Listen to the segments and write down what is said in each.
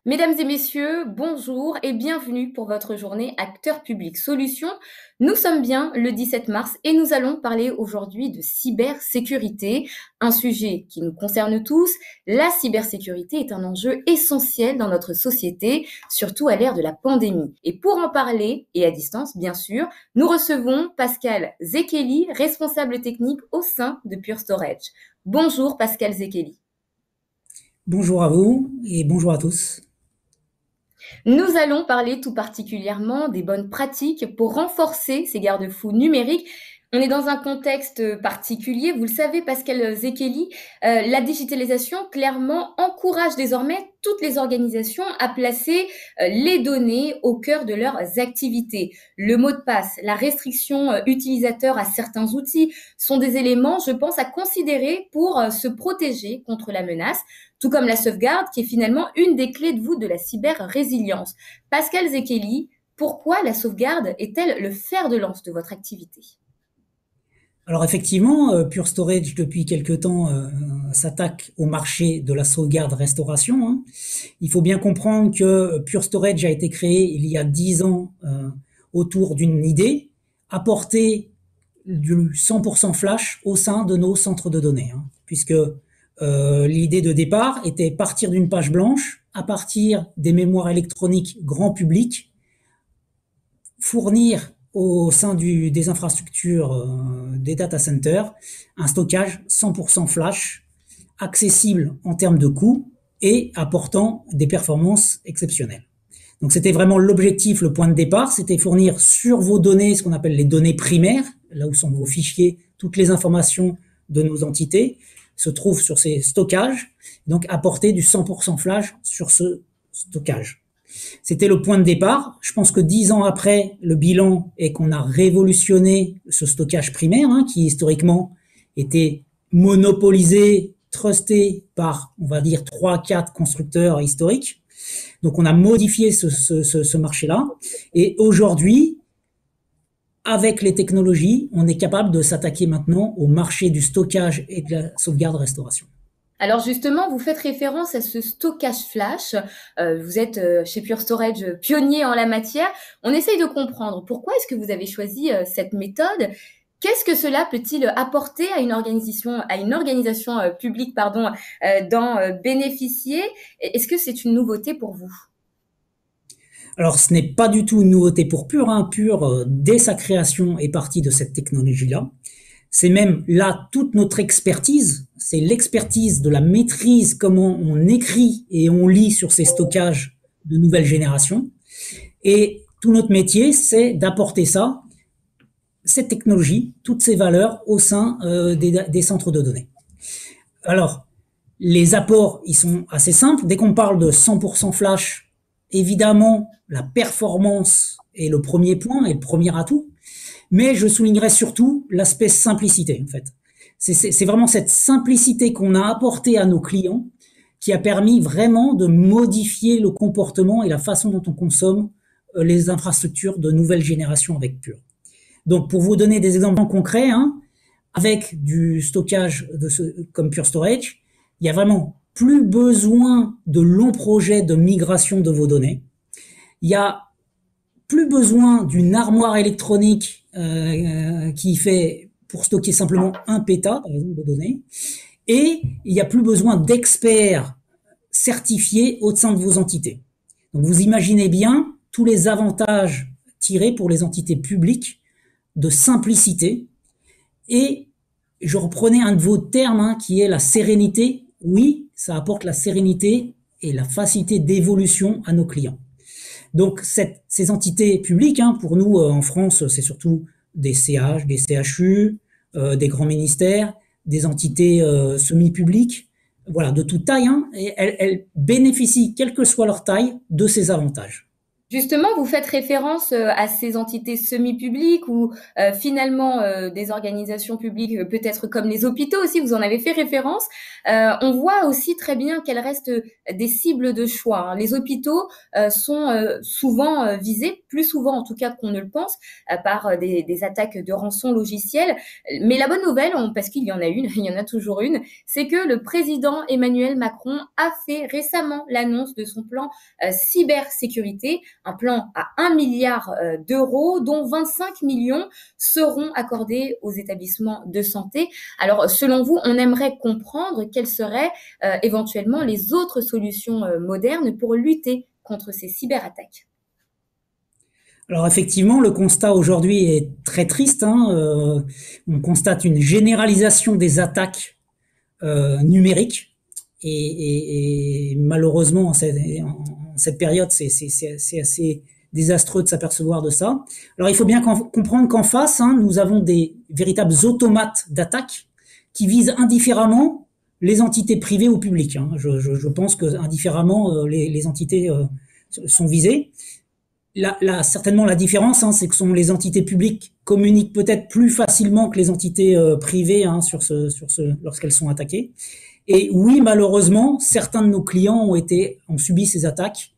Mesdames et messieurs, bonjour et bienvenue pour votre journée Acteur Public Solutions. Nous sommes bien le 17 mars et nous allons parler aujourd'hui de cybersécurité, un sujet qui nous concerne tous. La cybersécurité est un enjeu essentiel dans notre société, surtout à l'ère de la pandémie. Et pour en parler, et à distance bien sûr, nous recevons Pascal Zekeli, responsable technique au sein de Pure Storage. Bonjour Pascal Zekeli. Bonjour à vous et bonjour à tous. Nous allons parler tout particulièrement des bonnes pratiques pour renforcer ces garde-fous numériques. On est dans un contexte particulier, vous le savez, Pascal Zekeli, la digitalisation clairement encourage désormais toutes les organisations à placer les données au cœur de leurs activités. Le mot de passe, la restriction utilisateur à certains outils sont des éléments, je pense, à considérer pour se protéger contre la menace, tout comme la sauvegarde qui est finalement une des clés de voûte de la cyber-résilience. Pascal Zekeli, pourquoi la sauvegarde est-elle le fer de lance de votre activité? Alors effectivement, Pure Storage depuis quelque temps s'attaque au marché de la sauvegarde-restauration, hein. Il faut bien comprendre que Pure Storage a été créé il y a 10 ans autour d'une idée, apporter du 100% flash au sein de nos centres de données, hein, puisque l'idée de départ était partir d'une page blanche, à partir des mémoires électroniques grand public, fournir au sein des infrastructures des data centers un stockage 100% flash, accessible en termes de coût et apportant des performances exceptionnelles. Donc c'était vraiment l'objectif, le point de départ, c'était fournir sur vos données ce qu'on appelle les données primaires, là où sont vos fichiers, toutes les informations de nos entités se trouvent sur ces stockages, donc apporter du 100% flash sur ce stockage. C'était le point de départ. Je pense que 10 ans après, le bilan est qu'on a révolutionné ce stockage primaire, hein, qui historiquement était monopolisé, trusté par, on va dire, 3, 4 constructeurs historiques. Donc on a modifié ce marché-là. Et aujourd'hui, avec les technologies, on est capable de s'attaquer maintenant au marché du stockage et de la sauvegarde-restauration. Alors justement, vous faites référence à ce stockage flash. Vous êtes chez Pure Storage pionnier en la matière. On essaye de comprendre pourquoi est-ce que vous avez choisi cette méthode. Qu'est-ce que cela peut-il apporter à une organisation publique, d'en bénéficier? Est-ce que c'est une nouveauté pour vous? Alors, ce n'est pas du tout une nouveauté pour Pure, hein. Pure, dès sa création, est partie de cette technologie-là. C'est même là toute notre expertise. C'est l'expertise de la maîtrise, comment on écrit et on lit sur ces stockages de nouvelle génération. Et tout notre métier, c'est d'apporter ça, cette technologie, toutes ces valeurs au sein des centres de données. Alors, les apports, ils sont assez simples. Dès qu'on parle de 100% flash, évidemment, la performance est le premier point et le premier atout. Mais je soulignerai surtout l'aspect simplicité, en fait. C'est vraiment cette simplicité qu'on a apportée à nos clients qui a permis vraiment de modifier le comportement et la façon dont on consomme les infrastructures de nouvelle génération avec Pure. Donc, pour vous donner des exemples concrets, hein, avec du stockage comme Pure Storage, il y a vraiment plus besoin de longs projets de migration de vos données. Il y a plus besoin d'une armoire électronique qui fait pour stocker simplement 1 péta, par exemple, de données. Et il n'y a plus besoin d'experts certifiés au sein de vos entités. Donc vous imaginez bien tous les avantages tirés pour les entités publiques de simplicité. Et je reprenais un de vos termes, hein, qui est la sérénité. Oui, ça apporte la sérénité et la facilité d'évolution à nos clients. Donc ces entités publiques, hein, pour nous en France, c'est surtout des CH, des CHU, des grands ministères, des entités semi-publiques, voilà, de toute taille, hein, et elles bénéficient, quelle que soit leur taille, de ces avantages. Justement, vous faites référence à ces entités semi-publiques ou finalement des organisations publiques, peut-être comme les hôpitaux aussi, vous en avez fait référence. On voit aussi très bien qu'elles restent des cibles de choix, hein. Les hôpitaux sont souvent visés, plus souvent en tout cas qu'on ne le pense, par des attaques de rançon logicielle. Mais la bonne nouvelle, parce qu'il y en a une, il y en a toujours une, c'est que le président Emmanuel Macron a fait récemment l'annonce de son plan cybersécurité, un plan à 1 milliard d'euros, dont 25 millions seront accordés aux établissements de santé. Alors, selon vous, on aimerait comprendre quelles seraient éventuellement les autres solutions modernes pour lutter contre ces cyberattaques. Alors effectivement, le constat aujourd'hui est très triste, hein. On constate une généralisation des attaques numériques et malheureusement en cette période, c'est assez désastreux de s'apercevoir de ça. Alors il faut bien comprendre qu'en face, hein, nous avons des véritables automates d'attaque qui visent indifféremment les entités privées ou publiques, hein. Je pense que indifféremment les entités sont visées. Certainement la différence, hein, c'est que les entités publiques communiquent peut-être plus facilement que les entités privées, hein, lorsqu'elles sont attaquées. Et oui, malheureusement, certains de nos clients ont subi ces attaques,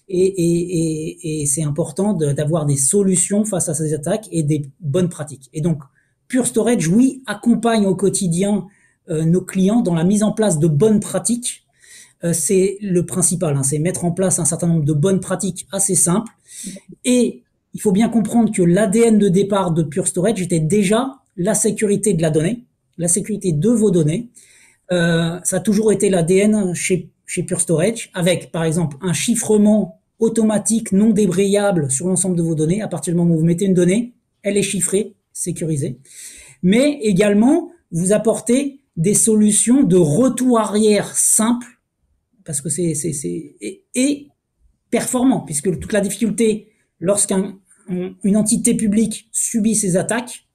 et c'est important d'avoir des solutions face à ces attaques et des bonnes pratiques. Et donc, Pure Storage, oui, accompagne au quotidien nos clients dans la mise en place de bonnes pratiques. C'est le principal, hein, c'est mettre en place un certain nombre de bonnes pratiques assez simples. Et il faut bien comprendre que l'ADN de départ de Pure Storage était déjà la sécurité de la donnée, la sécurité de vos données. Ça a toujours été l'ADN chez Pure Storage, avec par exemple un chiffrement automatique non débrayable sur l'ensemble de vos données. À partir du moment où vous mettez une donnée, elle est chiffrée, sécurisée. Mais également, vous apportez des solutions de retour arrière simples, parce que et performant, puisque toute la difficulté lorsqu'une entité publique subit ces attaques,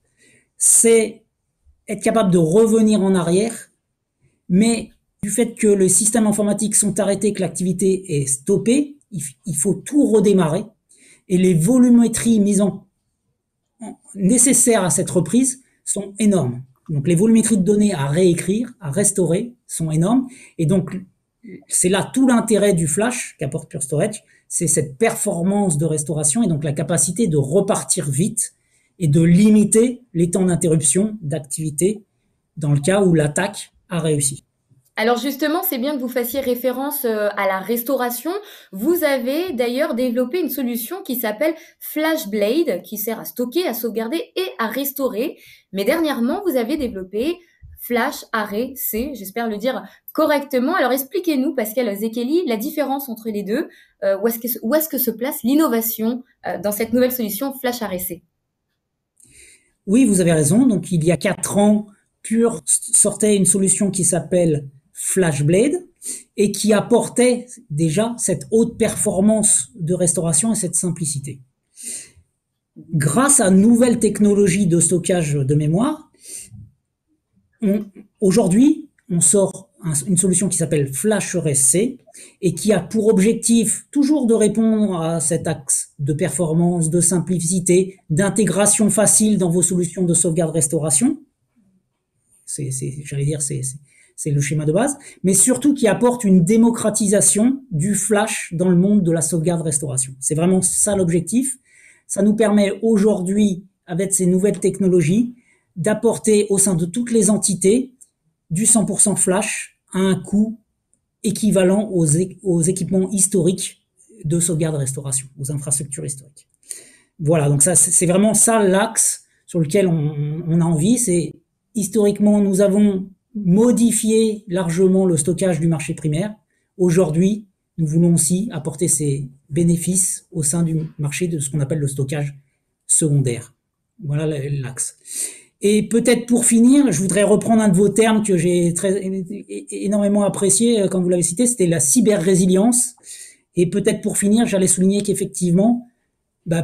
c'est être capable de revenir en arrière, mais du fait que les systèmes informatiques sont arrêtés, que l'activité est stoppée, il faut tout redémarrer, et les volumétries nécessaires à cette reprise sont énormes. Donc les volumétries de données à réécrire, à restaurer sont énormes, et donc c'est là tout l'intérêt du flash qu'apporte Pure Storage, c'est cette performance de restauration et donc la capacité de repartir vite et de limiter les temps d'interruption d'activité dans le cas où l'attaque a réussi. Alors justement, c'est bien que vous fassiez référence à la restauration. Vous avez d'ailleurs développé une solution qui s'appelle FlashBlade, qui sert à stocker, à sauvegarder et à restaurer. Mais dernièrement, vous avez développé Flash Array C, j'espère le dire correctement. Alors expliquez-nous, Pascal Zekeli, la différence entre les deux. Où est-ce que se place l'innovation dans cette nouvelle solution Flash Array C? Oui, vous avez raison. Donc il y a 4 ans, Pure sortait une solution qui s'appelle FlashBlade et qui apportait déjà cette haute performance de restauration et cette simplicité. Grâce à nouvelles technologies de stockage de mémoire, aujourd'hui, on sort une solution qui s'appelle FlashRC et qui a pour objectif toujours de répondre à cet axe de performance, de simplicité, d'intégration facile dans vos solutions de sauvegarde-restauration. J'allais dire, c'est le schéma de base, mais surtout qui apporte une démocratisation du flash dans le monde de la sauvegarde-restauration. C'est vraiment ça l'objectif. Ça nous permet aujourd'hui, avec ces nouvelles technologies, d'apporter au sein de toutes les entités du 100% flash à un coût équivalent aux équipements historiques de sauvegarde-restauration, aux infrastructures historiques. Voilà, donc ça, c'est vraiment ça l'axe sur lequel on a envie. C'est historiquement, nous avons modifié largement le stockage du marché primaire. Aujourd'hui, nous voulons aussi apporter ces bénéfices au sein du marché de ce qu'on appelle le stockage secondaire. Voilà l'axe. Et peut-être pour finir, je voudrais reprendre un de vos termes que j'ai énormément apprécié quand vous l'avez cité, c'était la cyber-résilience. Et peut-être pour finir, j'allais souligner qu'effectivement,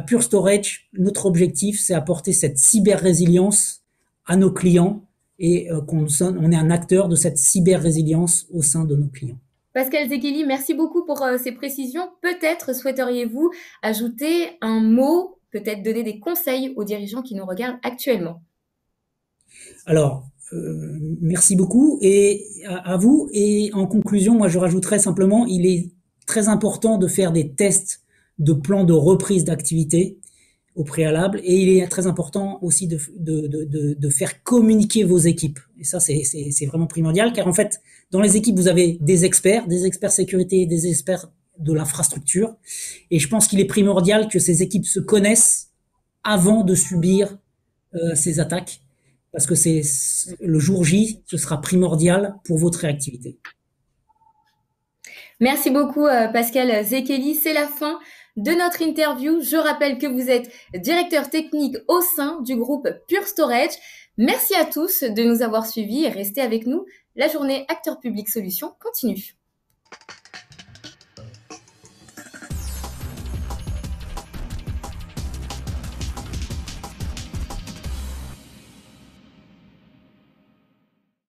Pure Storage, notre objectif, c'est apporter cette cyber-résilience à nos clients et qu'on est un acteur de cette cyber-résilience au sein de nos clients. Pascal Zekeli, merci beaucoup pour ces précisions. Peut-être souhaiteriez-vous ajouter un mot, peut-être donner des conseils aux dirigeants qui nous regardent actuellement. Alors, merci beaucoup et à vous. Et en conclusion, moi, je rajouterais simplement, il est très important de faire des tests de plans de reprise d'activité au préalable et il est très important aussi de faire communiquer vos équipes. Et ça, c'est vraiment primordial car en fait, dans les équipes, vous avez des experts sécurité, des experts de l'infrastructure et je pense qu'il est primordial que ces équipes se connaissent avant de subir ces attaques parce que c'est le jour J, ce sera primordial pour votre réactivité. Merci beaucoup Pascal Zekeli. C'est la fin de notre interview. Je rappelle que vous êtes directeur technique au sein du groupe Pure Storage. Merci à tous de nous avoir suivis et restez avec nous. La journée Acteur Public Solutions continue.